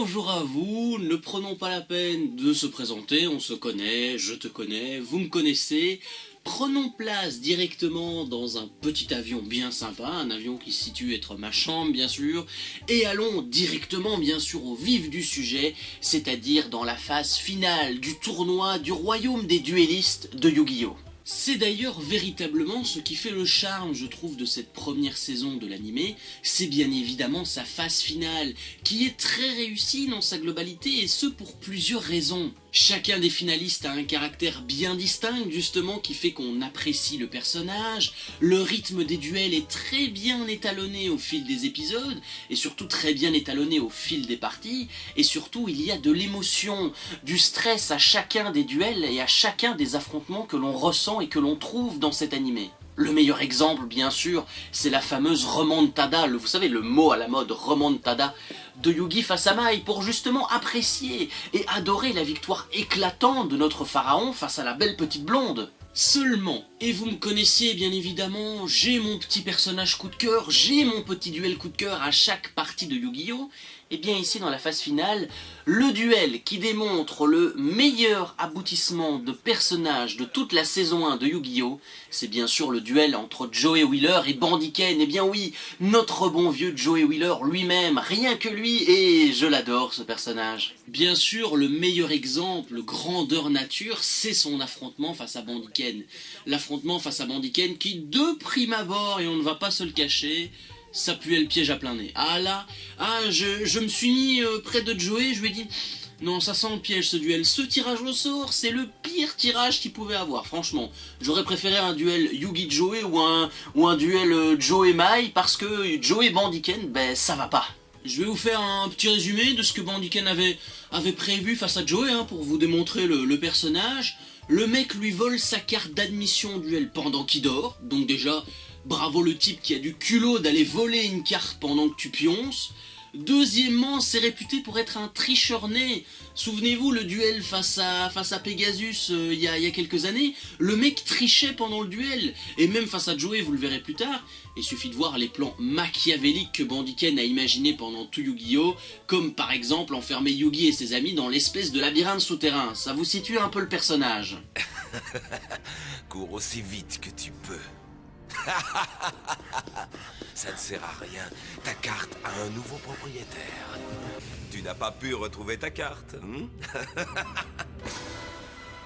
bonjour à vous, ne prenons pas la peine de se présenter, on se connaît, je te connais, vous me connaissez. Prenons place directement dans un petit avion bien sympa, un avion qui se situe être ma chambre bien sûr, et allons directement bien sûr au vif du sujet, c'est-à-dire dans la phase finale du tournoi du royaume des duellistes de Yu-Gi-Oh! C'est d'ailleurs véritablement ce qui fait le charme, je trouve, de cette première saison de l'animé, c'est bien évidemment sa phase finale, qui est très réussie dans sa globalité, et ce pour plusieurs raisons. Chacun des finalistes a un caractère bien distinct, justement, qui fait qu'on apprécie le personnage, le rythme des duels est très bien étalonné au fil des épisodes, et surtout très bien étalonné au fil des parties, et surtout il y a de l'émotion, du stress à chacun des duels et à chacun des affrontements que l'on ressent et que l'on trouve dans cet animé. Le meilleur exemple, bien sûr, c'est la fameuse remontada, vous savez, le mot à la mode, remontada, de Yugi face à Mai, pour justement apprécier et adorer la victoire éclatante de notre pharaon face à la belle petite blonde. Seulement, et vous me connaissiez bien évidemment, j'ai mon petit personnage coup de cœur, j'ai mon petit duel coup de cœur à chaque partie de Yu-Gi-Oh! Et bien ici dans la phase finale, le duel qui démontre le meilleur aboutissement de personnage de toute la saison 1 de Yu-Gi-Oh! C'est bien sûr le duel entre Joey Wheeler et Bandiken. Et bien oui, notre bon vieux Joey Wheeler lui-même, rien que lui, et je l'adore ce personnage. Bien sûr, le meilleur exemple, grandeur nature, c'est son affrontement face à Bandiken. L'affrontement face à Bandiken qui, de prime abord, et on ne va pas se le cacher, ça puait le piège à plein nez. Ah là, je me suis mis près de Joey, je lui ai dit non, ça sent le piège ce duel. Ce tirage au sort, c'est le pire tirage qu'il pouvait avoir, franchement. J'aurais préféré un duel Yugi Joey ou un duel Joey Mai, parce que Joey Bandiken, ben ça va pas. Je vais vous faire un petit résumé de ce que Bandiken avait prévu face à Joey, pour vous démontrer le personnage. Le mec lui vole sa carte d'admission au duel pendant qu'il dort, donc déjà, bravo le type qui a du culot d'aller voler une carte pendant que tu pionces. Deuxièmement, c'est réputé pour être un tricheur né. Souvenez-vous, le duel face à Pegasus il y a quelques années, le mec trichait pendant le duel. Et même face à Joey, vous le verrez plus tard, il suffit de voir les plans machiavéliques que Bandiken a imaginés pendant tout Yu-Gi-Oh! Comme par exemple enfermer Yugi et ses amis dans l'espèce de labyrinthe souterrain. Ça vous situe un peu le personnage. Cours aussi vite que tu peux. Ça ne sert à rien. Ta carte a un nouveau propriétaire. Tu n'as pas pu retrouver ta carte,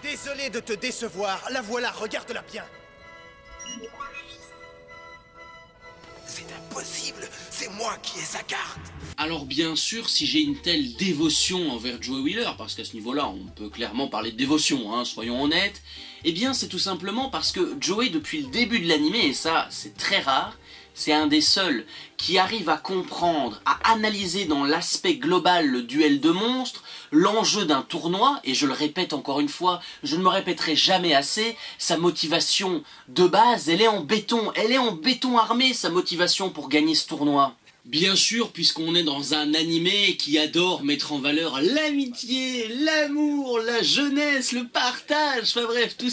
Désolé de te décevoir. La voilà, regarde-la bien. C'est impossible. C'est moi qui ai sa carte. Alors bien sûr, si j'ai une telle dévotion envers Joey Wheeler, parce qu'à ce niveau-là, on peut clairement parler de dévotion, soyons honnêtes, eh bien c'est tout simplement parce que Joey, depuis le début de l'animé, et ça c'est très rare, c'est un des seuls qui arrive à comprendre, à analyser dans l'aspect global le duel de monstres, l'enjeu d'un tournoi, et je le répète encore une fois, je ne me répéterai jamais assez, sa motivation de base, elle est en béton armé, sa motivation pour gagner ce tournoi. Bien sûr, puisqu'on est dans un animé qui adore mettre en valeur l'amitié, l'amour, la jeunesse, le partage, enfin bref, tous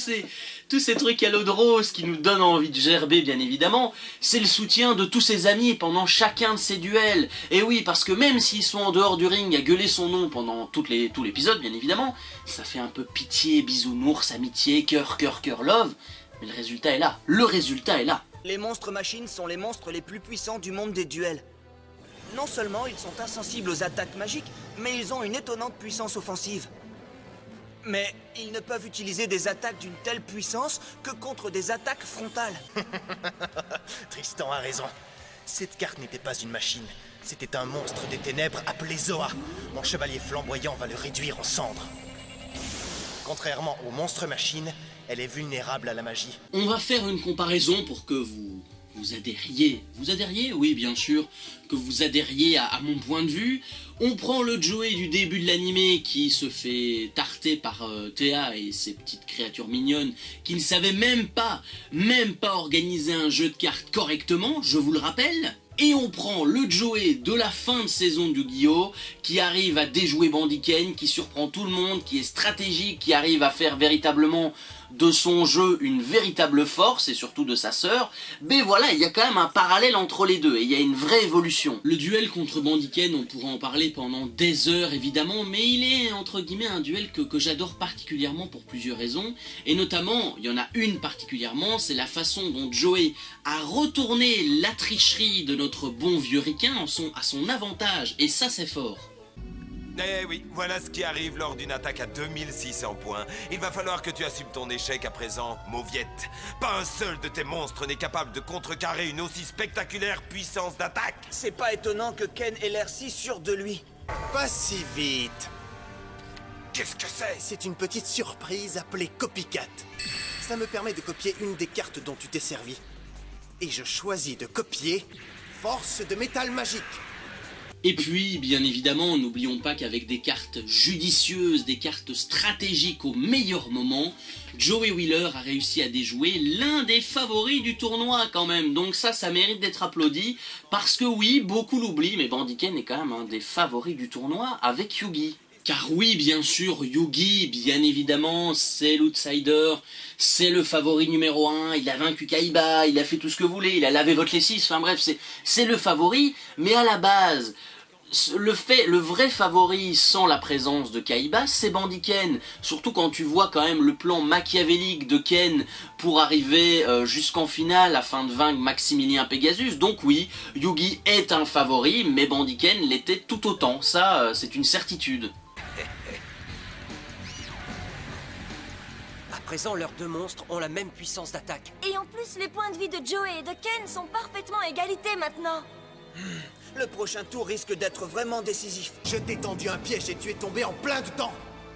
ces trucs à l'eau de rose qui nous donnent envie de gerber, bien évidemment, c'est le soutien de tous ses amis pendant chacun de ses duels. Et oui, parce que même s'ils sont en dehors du ring à gueuler son nom pendant tout l'épisode, bien évidemment, ça fait un peu pitié, bisounours, amitié, cœur, love, mais le résultat est là, Les monstres machines sont les monstres les plus puissants du monde des duels. Non seulement ils sont insensibles aux attaques magiques, mais ils ont une étonnante puissance offensive. Mais ils ne peuvent utiliser des attaques d'une telle puissance que contre des attaques frontales. Tristan a raison. Cette carte n'était pas une machine. C'était un monstre des ténèbres appelé Zoa. Mon chevalier flamboyant va le réduire en cendres. Contrairement aux monstres machines, elle est vulnérable à la magie. On va faire une comparaison pour que vous adhériez. Vous adhériez? Oui, bien sûr, que vous adhériez à mon point de vue. On prend le Joey du début de l'animé qui se fait tarter par Théa et ses petites créatures mignonnes qui ne savaient même pas organiser un jeu de cartes correctement, je vous le rappelle. Et on prend le Joey de la fin de saison de Yu-Gi-Oh! Qui arrive à déjouer Bandiken, qui surprend tout le monde, qui est stratégique, qui arrive à faire véritablement de son jeu une véritable force, et surtout de sa sœur, mais voilà, il y a quand même un parallèle entre les deux, et il y a une vraie évolution. Le duel contre Bandiken, on pourrait en parler pendant des heures évidemment, mais il est entre guillemets un duel que j'adore particulièrement pour plusieurs raisons, et notamment, il y en a une particulièrement, c'est la façon dont Joey a retourné la tricherie de notre bon vieux ricain à son avantage, et ça c'est fort. Eh oui, voilà ce qui arrive lors d'une attaque à 2600 points. Il va falloir que tu assumes ton échec à présent, Mauviette. Pas un seul de tes monstres n'est capable de contrecarrer une aussi spectaculaire puissance d'attaque. C'est pas étonnant que Ken ait l'air si sûr de lui. Pas si vite. Qu'est-ce que c'est? C'est une petite surprise appelée Copycat. Ça me permet de copier une des cartes dont tu t'es servi. Et je choisis de copier Force de métal magique. Et puis, bien évidemment, n'oublions pas qu'avec des cartes judicieuses, des cartes stratégiques au meilleur moment, Joey Wheeler a réussi à déjouer l'un des favoris du tournoi quand même. Donc ça mérite d'être applaudi, parce que oui, beaucoup l'oublient, mais Bandiken est quand même un des favoris du tournoi avec Yugi. Car oui, bien sûr, Yugi, bien évidemment, c'est l'outsider, c'est le favori numéro 1, il a vaincu Kaiba, il a fait tout ce que vous voulez, il a lavé votre lessive, enfin bref, c'est le favori, mais à la base, le vrai favori sans la présence de Kaiba, c'est Bandiken. Surtout quand tu vois quand même le plan machiavélique de Ken pour arriver jusqu'en finale afin de vaincre Maximilien Pegasus. Donc oui, Yugi est un favori, mais Bandiken l'était tout autant. Ça, c'est une certitude. À présent, leurs deux monstres ont la même puissance d'attaque. Et en plus, les points de vie de Joey et de Ken sont parfaitement à égalité maintenant. Le prochain tour risque d'être vraiment décisif. Je t'ai tendu un piège et tu es tombé en plein dedans.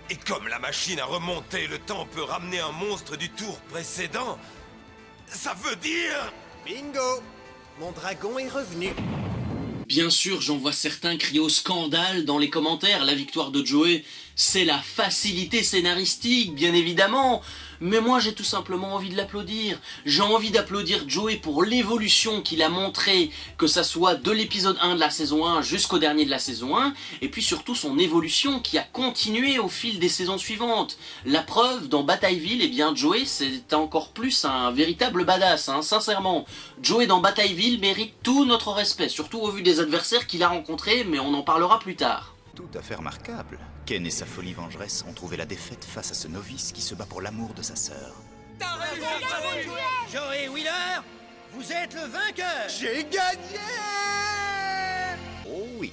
Et comme la machine à remonter le temps peut ramener un monstre du tour précédent, ça veut dire... Bingo! Mon dragon est revenu. Bien sûr, j'en vois certains crier au scandale dans les commentaires. La victoire de Joey, c'est la facilité scénaristique, bien évidemment. Mais moi, j'ai tout simplement envie de l'applaudir. J'ai envie d'applaudir Joey pour l'évolution qu'il a montré, que ça soit de l'épisode 1 de la saison 1 jusqu'au dernier de la saison 1, et puis surtout son évolution qui a continué au fil des saisons suivantes. La preuve, dans Batailleville, eh bien Joey, c'est encore plus un véritable badass, hein, sincèrement. Joey dans Batailleville mérite tout notre respect, surtout au vu des adversaires qu'il a rencontrés, mais on en parlera plus tard. Tout à fait remarquable. Ken et sa folie vengeresse ont trouvé la défaite face à ce novice qui se bat pour l'amour de sa sœur. Joey Wheeler, vous êtes le vainqueur. J'ai gagné. Oh oui,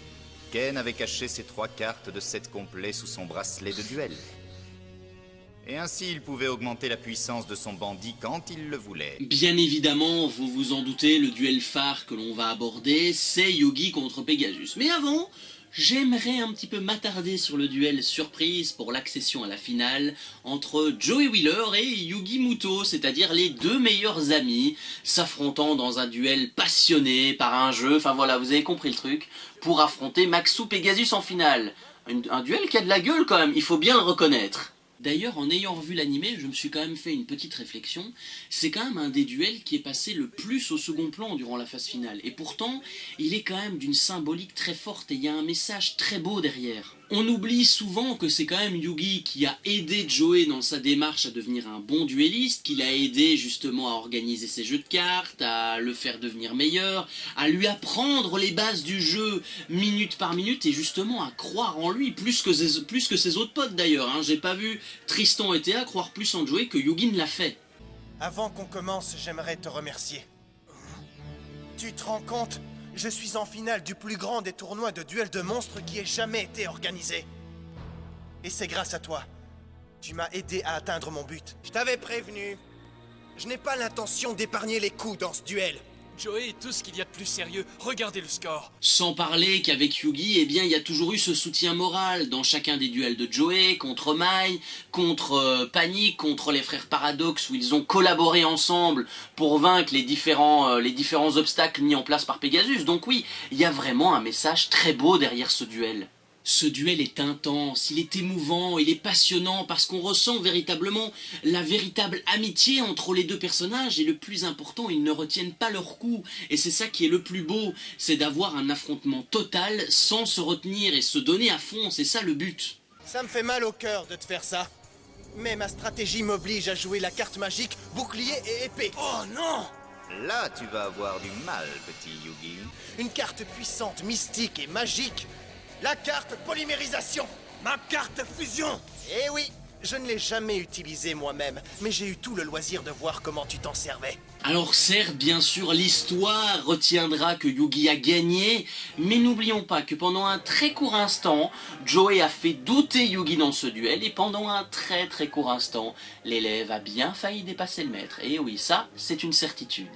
Ken avait caché ses 3 cartes de set complet sous son bracelet de duel. Et ainsi, il pouvait augmenter la puissance de son bandit quand il le voulait. Bien évidemment, vous vous en doutez, le duel phare que l'on va aborder, c'est Yugi contre Pegasus. Mais avant, j'aimerais un petit peu m'attarder sur le duel surprise pour l'accession à la finale entre Joey Wheeler et Yugi Muto, c'est-à-dire les deux meilleurs amis, s'affrontant dans un duel passionné par un jeu, enfin voilà, vous avez compris le truc, pour affronter Maxou Pegasus en finale. Un duel qui a de la gueule quand même, il faut bien le reconnaître. D'ailleurs, en ayant revu l'animé, je me suis quand même fait une petite réflexion. C'est quand même un des duels qui est passé le plus au second plan durant la phase finale. Et pourtant, il est quand même d'une symbolique très forte et il y a un message très beau derrière. On oublie souvent que c'est quand même Yugi qui a aidé Joey dans sa démarche à devenir un bon duelliste, qu'il a aidé justement à organiser ses jeux de cartes, à le faire devenir meilleur, à lui apprendre les bases du jeu minute par minute et justement à croire en lui, plus que ses autres potes d'ailleurs. Hein. J'ai pas vu Tristan et Théa croire plus en Joey que Yugi ne l'a fait. Avant qu'on commence, j'aimerais te remercier. Tu te rends compte ? Je suis en finale du plus grand des tournois de duel de monstres qui ait jamais été organisé. Et c'est grâce à toi. Tu m'as aidé à atteindre mon but. Je t'avais prévenu. Je n'ai pas l'intention d'épargner les coups dans ce duel. Joey est tout ce qu'il y a de plus sérieux. Regardez le score. Sans parler qu'avec Yugi, eh bien, il y a toujours eu ce soutien moral dans chacun des duels de Joey, contre Mai, contre Panic, contre les frères Paradox, où ils ont collaboré ensemble pour vaincre les différents obstacles mis en place par Pegasus. Donc oui, il y a vraiment un message très beau derrière ce duel. Ce duel est intense, il est émouvant, il est passionnant parce qu'on ressent véritablement la véritable amitié entre les deux personnages et le plus important, ils ne retiennent pas leur coup. Et c'est ça qui est le plus beau, c'est d'avoir un affrontement total sans se retenir et se donner à fond, c'est ça le but. Ça me fait mal au cœur de te faire ça. Mais ma stratégie m'oblige à jouer la carte magique bouclier et épée. Oh non! Là, tu vas avoir du mal, petit Yugi. Une carte puissante, mystique et magique. La carte polymérisation. Ma carte fusion! Eh oui, je ne l'ai jamais utilisée moi-même, mais j'ai eu tout le loisir de voir comment tu t'en servais. Alors certes, bien sûr, l'histoire retiendra que Yugi a gagné, mais n'oublions pas que pendant un très court instant, Joey a fait douter Yugi dans ce duel, et pendant un très court instant, l'élève a bien failli dépasser le maître. Et oui, ça, c'est une certitude.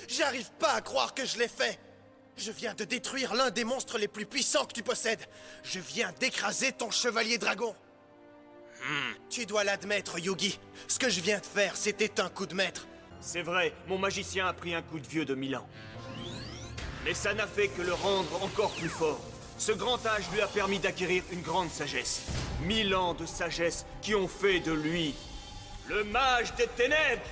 J'arrive pas à croire que je l'ai fait. Je viens de détruire l'un des monstres les plus puissants que tu possèdes. Je viens d'écraser ton chevalier dragon. Tu dois l'admettre, Yugi. Ce que je viens de faire, c'était un coup de maître. C'est vrai, mon magicien a pris un coup de vieux de 1000 ans. Mais ça n'a fait que le rendre encore plus fort. Ce grand âge lui a permis d'acquérir une grande sagesse. 1000 ans de sagesse qui ont fait de lui le mage des ténèbres.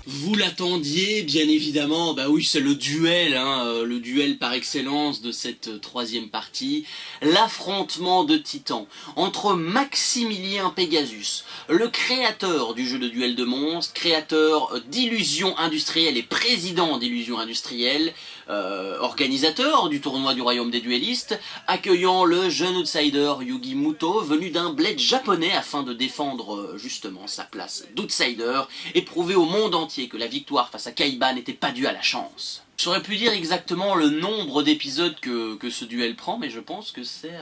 Vous l'attendiez, bien évidemment, bah oui, c'est le duel, le duel par excellence de cette troisième partie, l'affrontement de titans entre Maximilien Pegasus, le créateur du jeu de duel de monstres, créateur d'Illusions Industrielles et président d'Illusions Industrielles, organisateur du tournoi du royaume des duellistes, accueillant le jeune outsider Yugi Muto, venu d'un bled japonais afin de défendre justement sa place d'outsider et prouver au monde entier que la victoire face à Kaiba n'était pas due à la chance. J'aurais pu dire exactement le nombre d'épisodes que ce duel prend, mais je pense que c'est...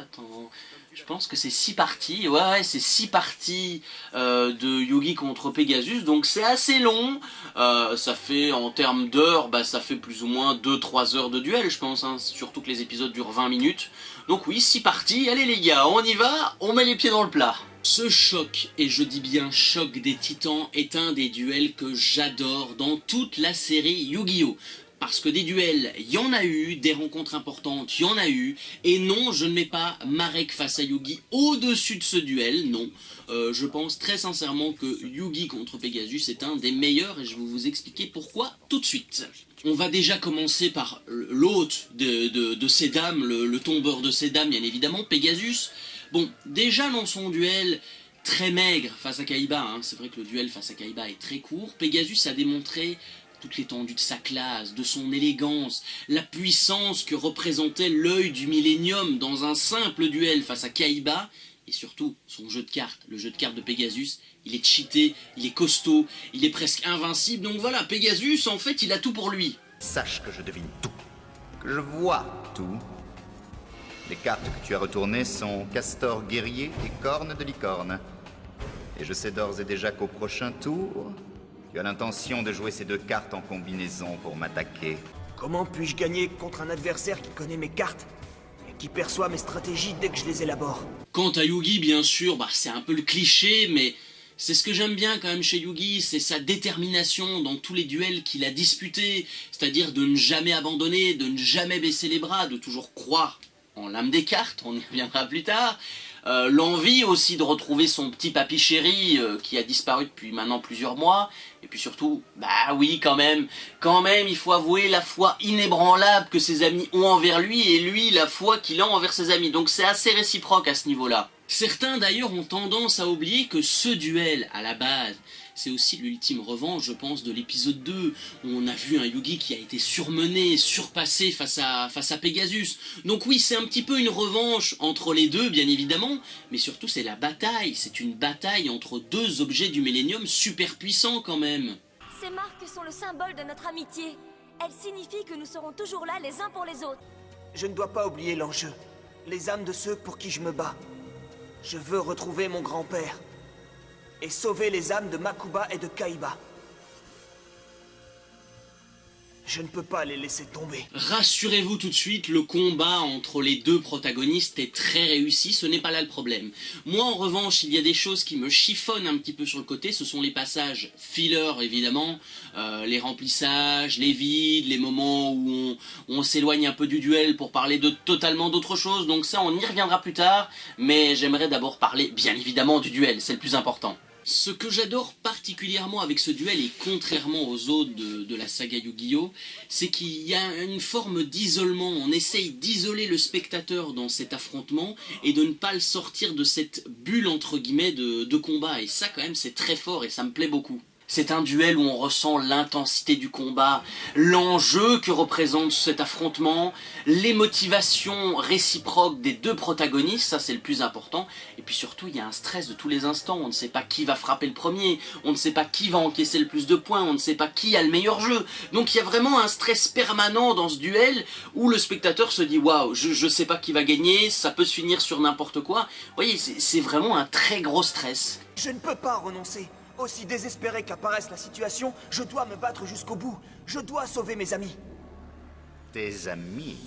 Je pense que c'est 6 parties, ouais c'est 6 parties de Yugi contre Pegasus, donc c'est assez long, ça fait en termes d'heures, ça fait plus ou moins 2-3 heures de duel je pense, surtout que les épisodes durent 20 minutes, donc oui 6 parties, allez les gars, on y va, on met les pieds dans le plat. Ce choc, et je dis bien choc des titans, est un des duels que j'adore dans toute la série Yu-Gi-Oh! Parce que des duels, il y en a eu, des rencontres importantes, il y en a eu, et non, je ne mets pas Marek face à Yugi au-dessus de ce duel, non. Je pense très sincèrement que Yugi contre Pegasus est un des meilleurs, et je vais vous expliquer pourquoi tout de suite. On va déjà commencer par l'hôte de ces dames, le tombeur de ces dames, bien évidemment, Pegasus. Bon, déjà dans son duel très maigre face à Kaiba, c'est vrai que le duel face à Kaiba est très court, Pegasus a démontré toute l'étendue de sa classe, de son élégance, la puissance que représentait l'œil du Millennium dans un simple duel face à Kaiba, et surtout son jeu de cartes, le jeu de cartes de Pegasus, il est cheaté, il est costaud, il est presque invincible, donc voilà, Pegasus en fait il a tout pour lui. Sache que je devine tout, que je vois tout. Les cartes que tu as retournées sont Castor guerrier et Corne de licorne. Et je sais d'ores et déjà qu'au prochain tour, tu as l'intention de jouer ces deux cartes en combinaison pour m'attaquer. Comment puis-je gagner contre un adversaire qui connaît mes cartes et qui perçoit mes stratégies dès que je les élabore? Quant à Yugi, bien sûr, c'est un peu le cliché, mais c'est ce que j'aime bien quand même chez Yugi, c'est sa détermination dans tous les duels qu'il a disputés, c'est-à-dire de ne jamais abandonner, de ne jamais baisser les bras, de toujours croire en l'âme des cartes, on y reviendra plus tard. L'envie aussi de retrouver son petit papy chéri qui a disparu depuis maintenant plusieurs mois, et puis surtout, oui quand même, il faut avouer la foi inébranlable que ses amis ont envers lui, et lui la foi qu'il a envers ses amis, donc c'est assez réciproque à ce niveau-là. Certains d'ailleurs ont tendance à oublier que ce duel, à la base, c'est aussi l'ultime revanche, je pense, de l'épisode 2, où on a vu un Yugi qui a été surmené, surpassé face à Pegasus. Donc oui, c'est un petit peu une revanche entre les deux, bien évidemment, mais surtout c'est la bataille, c'est une bataille entre deux objets du Millennium super puissants quand même. Ces marques sont le symbole de notre amitié. Elles signifient que nous serons toujours là les uns pour les autres. Je ne dois pas oublier l'enjeu. Les âmes de ceux pour qui je me bats. Je veux retrouver mon grand-père. Et sauver les âmes de Makuba et de Kaiba. Je ne peux pas les laisser tomber. Rassurez-vous tout de suite, le combat entre les deux protagonistes est très réussi, ce n'est pas là le problème. Moi en revanche, il y a des choses qui me chiffonnent un petit peu sur le côté, ce sont les passages filler évidemment, les remplissages, les vides, les moments où on s'éloigne un peu du duel pour parler de totalement d'autre chose, donc ça on y reviendra plus tard, mais j'aimerais d'abord parler bien évidemment du duel, c'est le plus important. Ce que j'adore particulièrement avec ce duel, et contrairement aux autres de la saga Yu-Gi-Oh!, c'est qu'il y a une forme d'isolement. On essaye d'isoler le spectateur dans cet affrontement et de ne pas le sortir de cette bulle entre guillemets de combat. Et ça quand même c'est très fort et ça me plaît beaucoup. C'est un duel où on ressent l'intensité du combat, l'enjeu que représente cet affrontement, les motivations réciproques des deux protagonistes, ça c'est le plus important. Et puis surtout, il y a un stress de tous les instants, on ne sait pas qui va frapper le premier, on ne sait pas qui va encaisser le plus de points, on ne sait pas qui a le meilleur jeu. Donc il y a vraiment un stress permanent dans ce duel où le spectateur se dit « Waouh, je sais pas qui va gagner, ça peut se finir sur n'importe quoi ». Vous voyez, c'est vraiment un très gros stress. Je ne peux pas renoncer. Aussi désespéré qu'apparaisse la situation, je dois me battre jusqu'au bout. Je dois sauver mes amis. Tes amis?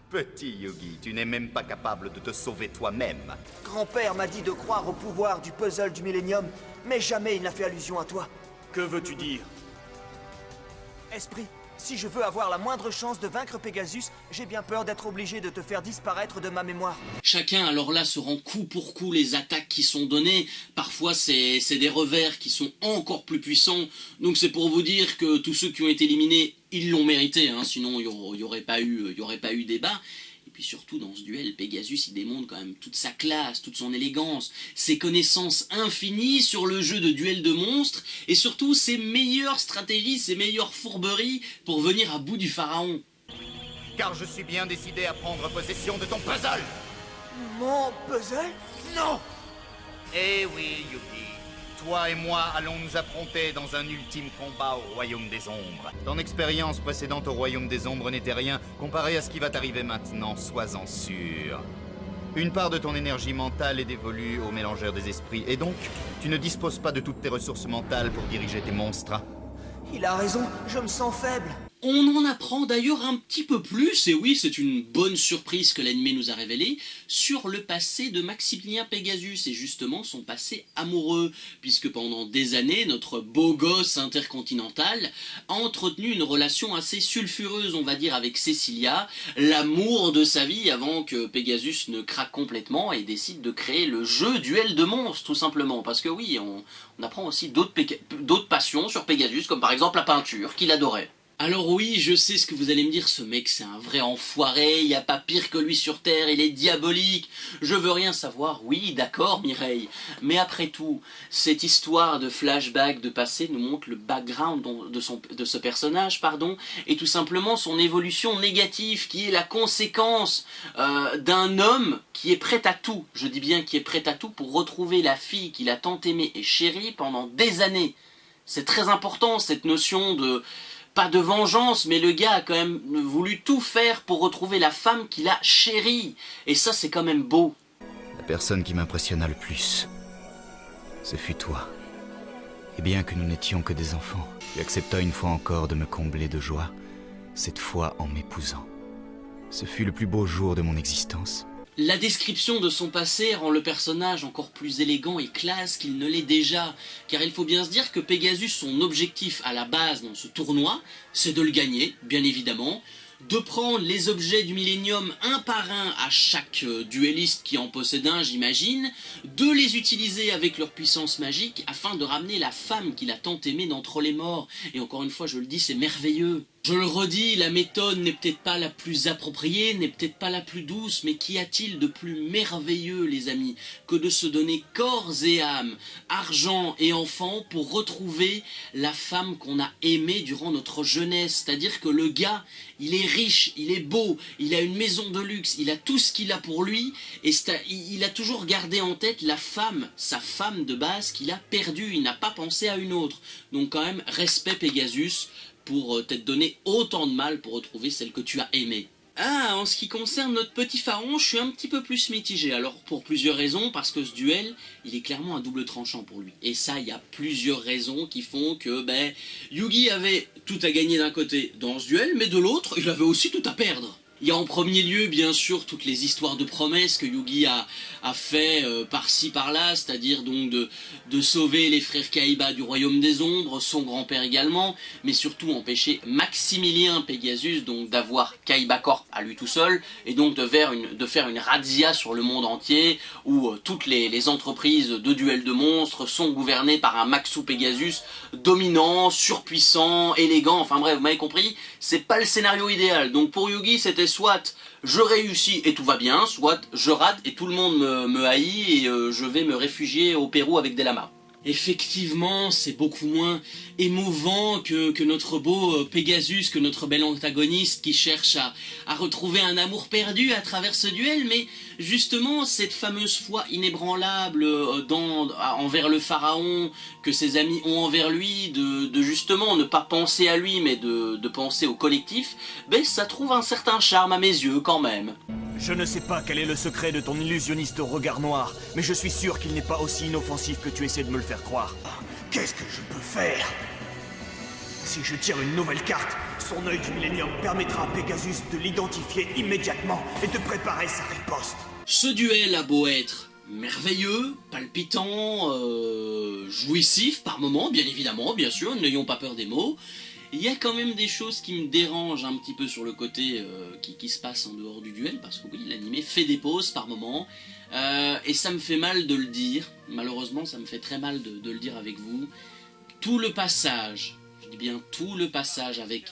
Petit Yugi, tu n'es même pas capable de te sauver toi-même. Grand-père m'a dit de croire au pouvoir du puzzle du Millennium, mais jamais il n'a fait allusion à toi. Que veux-tu dire? Esprit, si je veux avoir la moindre chance de vaincre Pegasus, j'ai bien peur d'être obligé de te faire disparaître de ma mémoire. Chacun alors là se rend coup pour coup les attaques qui sont données, parfois c'est des revers qui sont encore plus puissants, donc c'est pour vous dire que tous ceux qui ont été éliminés, ils l'ont mérité, hein, sinon il n'y aurait pas eu débat. Et puis surtout dans ce duel, Pegasus il démontre quand même toute sa classe, toute son élégance, ses connaissances infinies sur le jeu de duel de monstres, et surtout ses meilleures stratégies, ses meilleures fourberies pour venir à bout du pharaon. Car je suis bien décidé à prendre possession de ton puzzle. Mon puzzle? Non! Eh oui, Yugi. Toi et moi allons nous affronter dans un ultime combat au Royaume des Ombres. Ton expérience précédente au Royaume des Ombres n'était rien comparé à ce qui va t'arriver maintenant, sois-en sûr. Une part de ton énergie mentale est dévolue au mélangeur des esprits, et donc, tu ne disposes pas de toutes tes ressources mentales pour diriger tes monstres. Il a raison, je me sens faible. On en apprend d'ailleurs un petit peu plus, et oui, c'est une bonne surprise que l'anime nous a révélée, sur le passé de Maximilien Pegasus, et justement son passé amoureux, puisque pendant des années, notre beau gosse intercontinental a entretenu une relation assez sulfureuse, on va dire, avec Cecilia, l'amour de sa vie, avant que Pegasus ne craque complètement et décide de créer le jeu Duel de monstres, tout simplement, parce que oui, on apprend aussi d'autres passions sur Pegasus, comme par exemple la peinture, qu'il adorait. Alors oui, je sais ce que vous allez me dire, ce mec c'est un vrai enfoiré, y a pas pire que lui sur Terre, il est diabolique, je veux rien savoir, oui d'accord Mireille, mais après tout, cette histoire de flashback de passé nous montre le background de ce personnage, et tout simplement son évolution négative qui est la conséquence d'un homme qui est prêt à tout, je dis bien qui est prêt à tout pour retrouver la fille qu'il a tant aimée et chérie pendant des années. C'est très important cette notion de... Pas de vengeance, mais le gars a quand même voulu tout faire pour retrouver la femme qu'il a chérie. Et ça, c'est quand même beau. La personne qui m'impressionna le plus, ce fut toi. Et bien que nous n'étions que des enfants, tu acceptas une fois encore de me combler de joie, cette fois en m'épousant. Ce fut le plus beau jour de mon existence. La description de son passé rend le personnage encore plus élégant et classe qu'il ne l'est déjà, car il faut bien se dire que Pegasus, son objectif à la base dans ce tournoi, c'est de le gagner, bien évidemment, de prendre les objets du Millennium un par un à chaque duelliste qui en possède un, j'imagine, de les utiliser avec leur puissance magique afin de ramener la femme qu'il a tant aimée d'entre les morts. Et encore une fois, je le dis, c'est merveilleux. Je le redis, la méthode n'est peut-être pas la plus appropriée, n'est peut-être pas la plus douce, mais qu'y a-t-il de plus merveilleux, les amis, que de se donner corps et âme, argent et enfant pour retrouver la femme qu'on a aimée durant notre jeunesse. C'est-à-dire que le gars, il est riche, il est beau, il a une maison de luxe, il a tout ce qu'il a pour lui, et il a toujours gardé en tête la femme, sa femme de base qu'il a perdue, il n'a pas pensé à une autre. Donc quand même, respect Pegasus, pour t'être donné autant de mal pour retrouver celle que tu as aimée. Ah, en ce qui concerne notre petit pharaon, je suis un petit peu plus mitigé. Alors pour plusieurs raisons, parce que ce duel, il est clairement un double tranchant pour lui. Et ça, il y a plusieurs raisons qui font que, Yugi avait tout à gagner d'un côté dans ce duel, mais de l'autre, il avait aussi tout à perdre. Il y a en premier lieu, bien sûr, toutes les histoires de promesses que Yugi a fait par-ci par-là, c'est-à-dire donc de sauver les frères Kaiba du royaume des ombres, son grand-père également, mais surtout empêcher Maximilien Pegasus donc d'avoir Kaiba Corp à lui tout seul, et donc de faire une razzia sur le monde entier, où toutes les entreprises de duel de monstres sont gouvernées par un Maxou Pegasus dominant, surpuissant, élégant, enfin bref, vous m'avez compris, c'est pas le scénario idéal. Donc pour Yugi, c'était soit je réussis et tout va bien, soit je rate et tout le monde me haït et je vais me réfugier au Pérou avec des lamas. Effectivement, c'est beaucoup moins émouvant que notre beau Pegasus, que notre bel antagoniste qui cherche à retrouver un amour perdu à travers ce duel, mais justement, cette fameuse foi inébranlable envers le pharaon que ses amis ont envers lui, de justement ne pas penser à lui, mais de penser au collectif, ben ça trouve un certain charme à mes yeux quand même. Je ne sais pas quel est le secret de ton illusionniste au regard noir, mais je suis sûr qu'il n'est pas aussi inoffensif que tu essaies de me le faire croire. Qu'est-ce que je peux faire? Si je tire une nouvelle carte, son œil du millénium permettra à Pegasus de l'identifier immédiatement et de préparer sa riposte. Ce duel a beau être merveilleux, palpitant, jouissif par moments, bien évidemment, bien sûr, n'ayons pas peur des mots. Il y a quand même des choses qui me dérangent un petit peu sur le côté qui se passe en dehors du duel, parce que oui, l'animé fait des pauses par moments, et ça me fait mal de le dire, malheureusement ça me fait très mal de le dire avec vous. Tout le passage, je dis bien tout le passage avec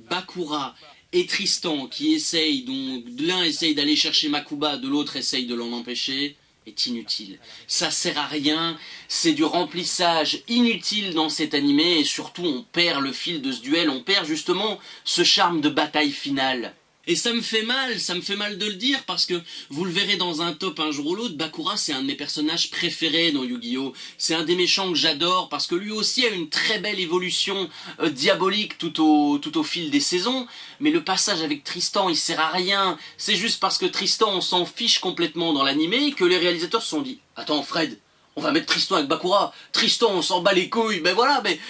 Bakura et Tristan qui essayent, donc l'un essaye d'aller chercher Makuba, de l'autre essaye de l'en empêcher, est inutile. Ça sert à rien, c'est du remplissage inutile dans cet animé, et surtout on perd le fil de ce duel, on perd justement ce charme de bataille finale. Et ça me fait mal de le dire, parce que vous le verrez dans un top un jour ou l'autre, Bakura c'est un de mes personnages préférés dans Yu-Gi-Oh! C'est un des méchants que j'adore, parce que lui aussi a une très belle évolution diabolique tout au fil des saisons, mais le passage avec Tristan il sert à rien, c'est juste parce que Tristan on s'en fiche complètement dans l'animé que les réalisateurs se sont dit « Attends Fred, on va mettre Tristan avec Bakura, Tristan on s'en bat les couilles, ben voilà, mais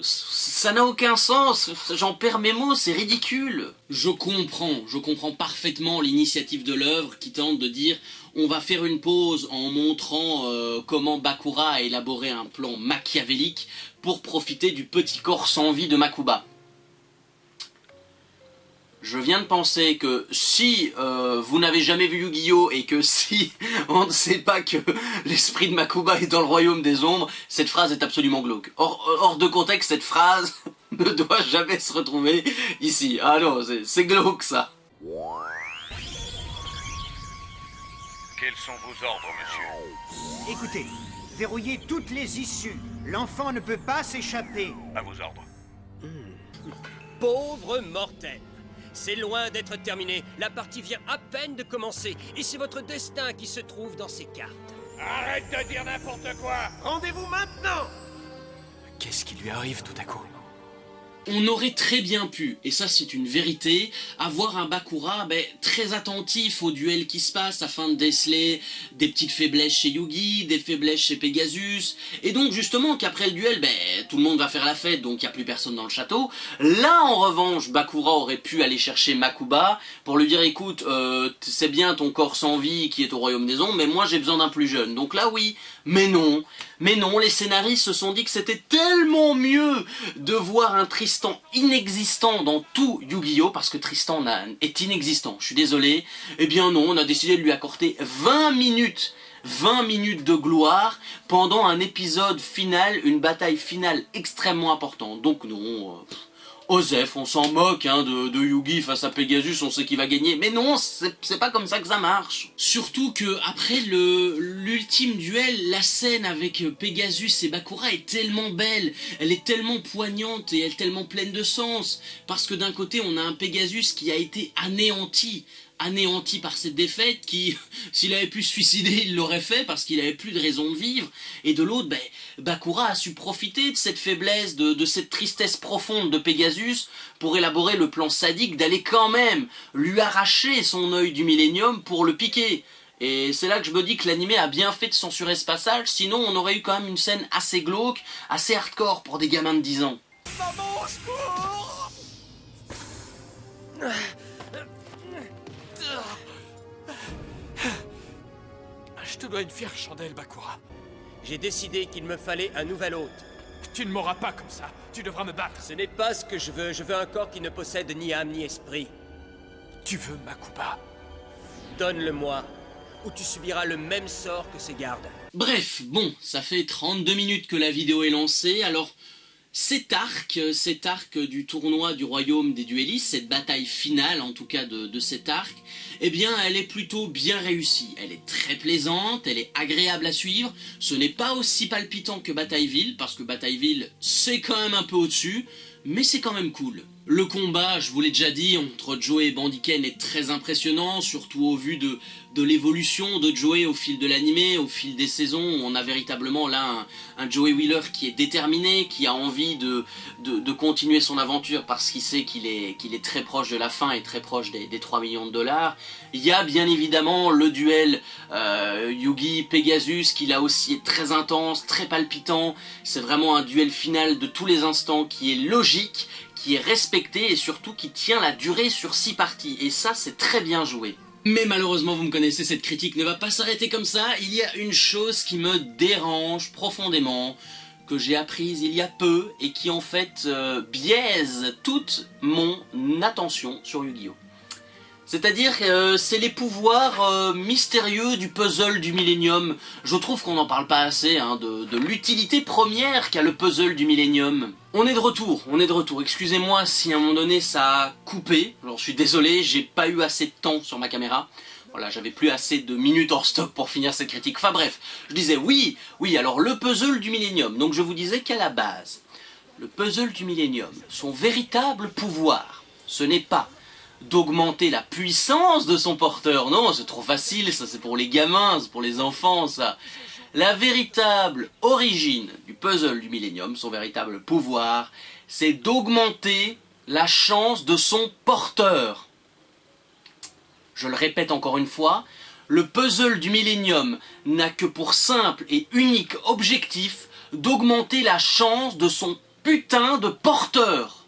ça n'a aucun sens, j'en perds mes mots, c'est ridicule. » Je comprends parfaitement l'initiative de l'œuvre qui tente de dire on va faire une pause en montrant comment Bakura a élaboré un plan machiavélique pour profiter du petit corps sans vie de Makuba. Je viens de penser que si vous n'avez jamais vu Yu-Gi-Oh! Et que si on ne sait pas que l'esprit de Makuba est dans le royaume des ombres, cette phrase est absolument glauque. Hors de contexte, cette phrase ne doit jamais se retrouver ici. Ah non, c'est glauque ça. Quels sont vos ordres, monsieur? Écoutez, verrouillez toutes les issues. L'enfant ne peut pas s'échapper. À vos ordres. Pauvre mortel! C'est loin d'être terminé, la partie vient à peine de commencer, et c'est votre destin qui se trouve dans ces cartes. Arrête de dire n'importe quoi! Rendez-vous maintenant! Qu'est-ce qui lui arrive tout à coup? On aurait très bien pu, et ça c'est une vérité, avoir un Bakura très attentif au duel qui se passe afin de déceler des petites faiblesses chez Yugi, des faiblesses chez Pegasus, et donc justement qu'après le duel, tout le monde va faire la fête, donc il n'y a plus personne dans le château. Là en revanche, Bakura aurait pu aller chercher Makuba pour lui dire écoute, c'est bien ton corps sans vie qui est au royaume des ombres, mais moi j'ai besoin d'un plus jeune. Donc là oui, mais non, les scénaristes se sont dit que c'était tellement mieux de voir un Tristan inexistant dans tout Yu-Gi-Oh! Parce que Tristan est inexistant, je suis désolé. Eh bien non, on a décidé de lui accorder 20 minutes de gloire pendant un épisode final, une bataille finale extrêmement importante. Donc non, Osef, on s'en moque de Yugi face à Pegasus, on sait qu'il va gagner. Mais non, c'est pas comme ça que ça marche. Surtout que après l'ultime duel, la scène avec Pegasus et Bakura est tellement belle, elle est tellement poignante et elle est tellement pleine de sens. Parce que d'un côté, on a un Pegasus qui a été anéanti par cette défaite, qui, s'il avait pu se suicider, il l'aurait fait parce qu'il avait plus de raison de vivre. Et de l'autre, Bakura a su profiter de cette faiblesse, de cette tristesse profonde de Pegasus pour élaborer le plan sadique d'aller quand même lui arracher son œil du millénium pour le piquer. Et c'est là que je me dis que l'animé a bien fait de censurer ce passage, sinon on aurait eu quand même une scène assez glauque, assez hardcore pour des gamins de 10 ans. Maman, au secours! Je te dois une fière chandelle, Bakura. J'ai décidé qu'il me fallait un nouvel hôte. Tu ne m'auras pas comme ça. Tu devras me battre. Ce n'est pas ce que je veux. Je veux un corps qui ne possède ni âme ni esprit. Tu veux Makuba? Donne-le-moi, ou tu subiras le même sort que ses gardes. Bref, bon, ça fait 32 minutes que la vidéo est lancée, alors cet arc du tournoi du royaume des duellistes, cette bataille finale en tout cas de cet arc, eh bien elle est plutôt bien réussie. Elle est très plaisante, elle est agréable à suivre, ce n'est pas aussi palpitant que Batailleville, parce que Batailleville c'est quand même un peu au-dessus, mais c'est quand même cool. Le combat, je vous l'ai déjà dit, entre Joey et Bandiken est très impressionnant, surtout au vu de l'évolution de Joey au fil de l'animé, au fil des saisons. On a véritablement là un Joey Wheeler qui est déterminé, qui a envie de continuer son aventure parce qu'il sait qu'il est très proche de la fin et très proche des 3 millions de dollars. Il y a bien évidemment le duel Yugi-Pegasus qui là aussi est très intense, très palpitant. C'est vraiment un duel final de tous les instants qui est logique, qui est respecté et surtout qui tient la durée sur 6 parties. Et ça, c'est très bien joué. Mais malheureusement, vous me connaissez, cette critique ne va pas s'arrêter comme ça. Il y a une chose qui me dérange profondément, que j'ai apprise il y a peu, et qui en fait biaise toute mon attention sur Yu-Gi-Oh! C'est-à-dire c'est les pouvoirs mystérieux du puzzle du Millennium. Je trouve qu'on n'en parle pas assez de l'utilité première qu'a le puzzle du Millennium. On est de retour. Excusez-moi si à un moment donné ça a coupé. J'en suis désolé, j'ai pas eu assez de temps sur ma caméra. Voilà, j'avais plus assez de minutes hors stock pour finir cette critique. Enfin bref, je disais oui, alors le puzzle du Millennium. Donc je vous disais qu'à la base, le puzzle du Millennium, son véritable pouvoir, ce n'est pas d'augmenter la puissance de son porteur. Non, c'est trop facile, ça c'est pour les gamins, c'est pour les enfants ça. La véritable origine du puzzle du Millennium, son véritable pouvoir, c'est d'augmenter la chance de son porteur. Je le répète encore une fois, le puzzle du Millennium n'a que pour simple et unique objectif d'augmenter la chance de son putain de porteur.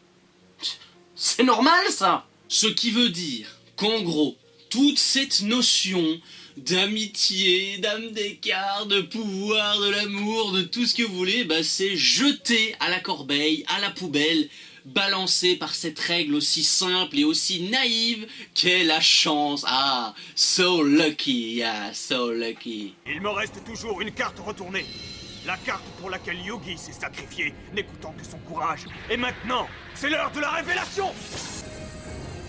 C'est normal ça? Ce qui veut dire qu'en gros, toute cette notion d'amitié, d'âme d'écart, de pouvoir, de l'amour, de tout ce que vous voulez, bah c'est jeté à la corbeille, à la poubelle, balancé par cette règle aussi simple et aussi naïve qu'est la chance. Ah, so lucky, yeah, so lucky. Il me reste toujours une carte retournée. La carte pour laquelle Yugi s'est sacrifié, n'écoutant que son courage. Et maintenant, c'est l'heure de la révélation!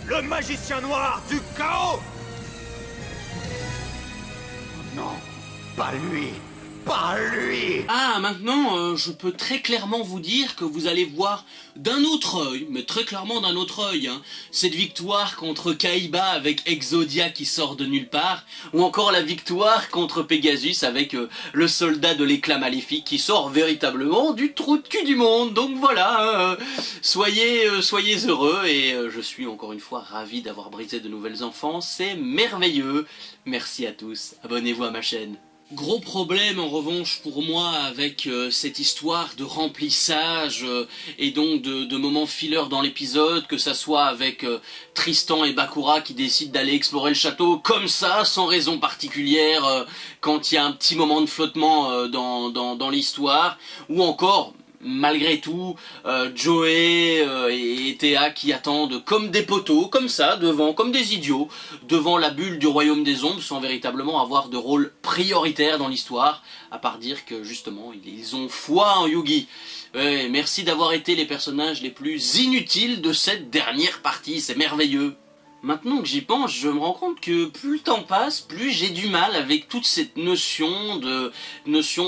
Le magicien noir du chaos! Non, pas lui! Pas lui! Ah, maintenant, je peux très clairement vous dire que vous allez voir d'un autre œil, mais très clairement d'un autre œil, cette victoire contre Kaiba avec Exodia qui sort de nulle part, ou encore la victoire contre Pegasus avec le soldat de l'éclat maléfique qui sort véritablement du trou de cul du monde. Donc voilà, soyez heureux, et je suis encore une fois ravi d'avoir brisé de nouvelles enfances, c'est merveilleux. Merci à tous, abonnez-vous à ma chaîne. Gros problème en revanche pour moi avec cette histoire de remplissage et donc de moments filler dans l'épisode, que ça soit avec Tristan et Bakura qui décident d'aller explorer le château comme ça, sans raison particulière, quand il y a un petit moment de flottement dans l'histoire, ou encore malgré tout, Joey et Théa qui attendent comme des poteaux, comme ça, devant, comme des idiots, devant la bulle du royaume des ombres, sans véritablement avoir de rôle prioritaire dans l'histoire, à part dire que justement, ils ont foi en Yugi. Ouais, merci d'avoir été les personnages les plus inutiles de cette dernière partie, c'est merveilleux. Maintenant que j'y pense, je me rends compte que plus le temps passe, plus j'ai du mal avec toute cette notion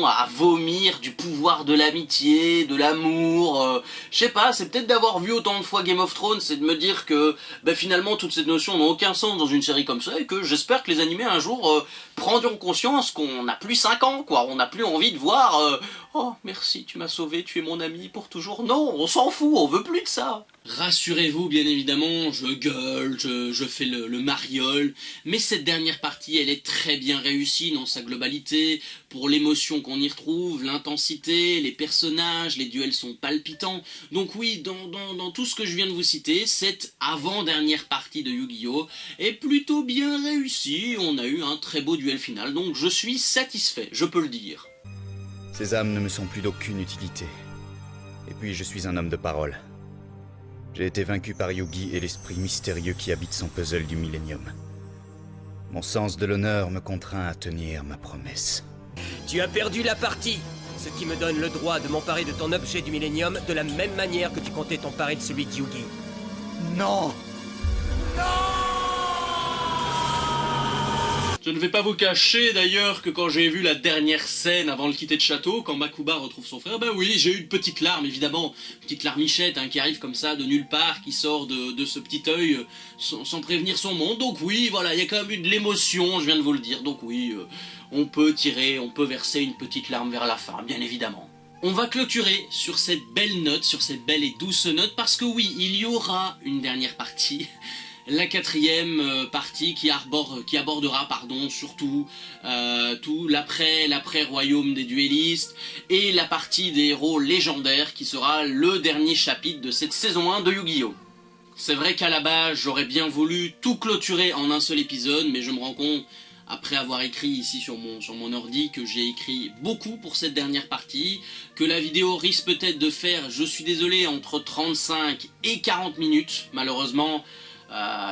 à vomir du pouvoir de l'amitié, de l'amour. Je sais pas, c'est peut-être d'avoir vu autant de fois Game of Thrones, c'est de me dire que finalement toutes ces notions n'ont aucun sens dans une série comme ça, et que j'espère que les animés un jour prendront conscience qu'on n'a plus 5 ans, quoi. On n'a plus envie de voir oh merci, tu m'as sauvé, tu es mon ami pour toujours. Non, on s'en fout, on veut plus de ça. Rassurez-vous, bien évidemment, je gueule, je fais le mariole, mais cette dernière partie, elle est très bien réussie dans sa globalité, pour l'émotion qu'on y retrouve, l'intensité, les personnages, les duels sont palpitants. Donc oui, dans tout ce que je viens de vous citer, cette avant-dernière partie de Yu-Gi-Oh! Est plutôt bien réussie, on a eu un très beau duel final, donc je suis satisfait, je peux le dire. Ces âmes ne me sont plus d'aucune utilité. Et puis je suis un homme de parole. J'ai été vaincu par Yugi et l'esprit mystérieux qui habite son puzzle du Millennium. Mon sens de l'honneur me contraint à tenir ma promesse. Tu as perdu la partie, ce qui me donne le droit de m'emparer de ton objet du Millennium de la même manière que tu comptais t'emparer de celui de Yugi. Non! Je ne vais pas vous cacher d'ailleurs que quand j'ai vu la dernière scène avant de quitter le château, quand Makuba retrouve son frère, bah oui, j'ai eu une petite larme évidemment, une petite larmichette qui arrive comme ça de nulle part, qui sort de ce petit œil sans prévenir son monde. Donc oui, voilà, il y a quand même eu de l'émotion, je viens de vous le dire. Donc oui, on peut verser une petite larme vers la fin, bien évidemment. On va clôturer sur cette belle note, sur cette belle et douce note, parce que oui, il y aura une dernière partie. La quatrième partie qui abordera surtout tout l'après-royaume des duellistes et la partie des héros légendaires qui sera le dernier chapitre de cette saison 1 de Yu-Gi-Oh! C'est vrai qu'à la base j'aurais bien voulu tout clôturer en un seul épisode, mais je me rends compte, après avoir écrit ici sur mon ordi, que j'ai écrit beaucoup pour cette dernière partie, que la vidéo risque peut-être de faire, je suis désolé, entre 35 et 40 minutes, malheureusement.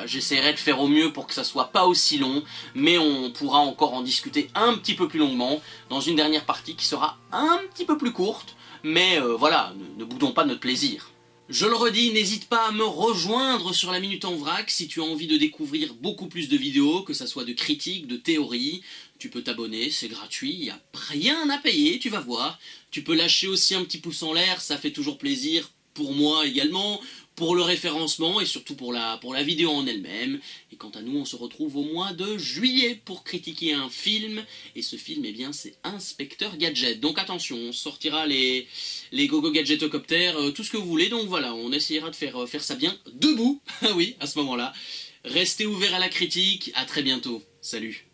J'essaierai de faire au mieux pour que ça soit pas aussi long, mais on pourra encore en discuter un petit peu plus longuement dans une dernière partie qui sera un petit peu plus courte, mais voilà, ne boudons pas notre plaisir. Je le redis, n'hésite pas à me rejoindre sur la Minute en Vrac si tu as envie de découvrir beaucoup plus de vidéos, que ça soit de critiques, de théories. Tu peux t'abonner, c'est gratuit, il n'y a rien à payer, tu vas voir. Tu peux lâcher aussi un petit pouce en l'air, ça fait toujours plaisir, pour moi également, pour le référencement et surtout pour la vidéo en elle-même. Et quant à nous, on se retrouve au mois de juillet pour critiquer un film. Et ce film, eh bien, c'est Inspecteur Gadget. Donc attention, on sortira les Gogo Gadgetocoptères, tout ce que vous voulez. Donc voilà, on essayera de faire ça bien debout. Ah oui, à ce moment-là. Restez ouverts à la critique. À très bientôt. Salut.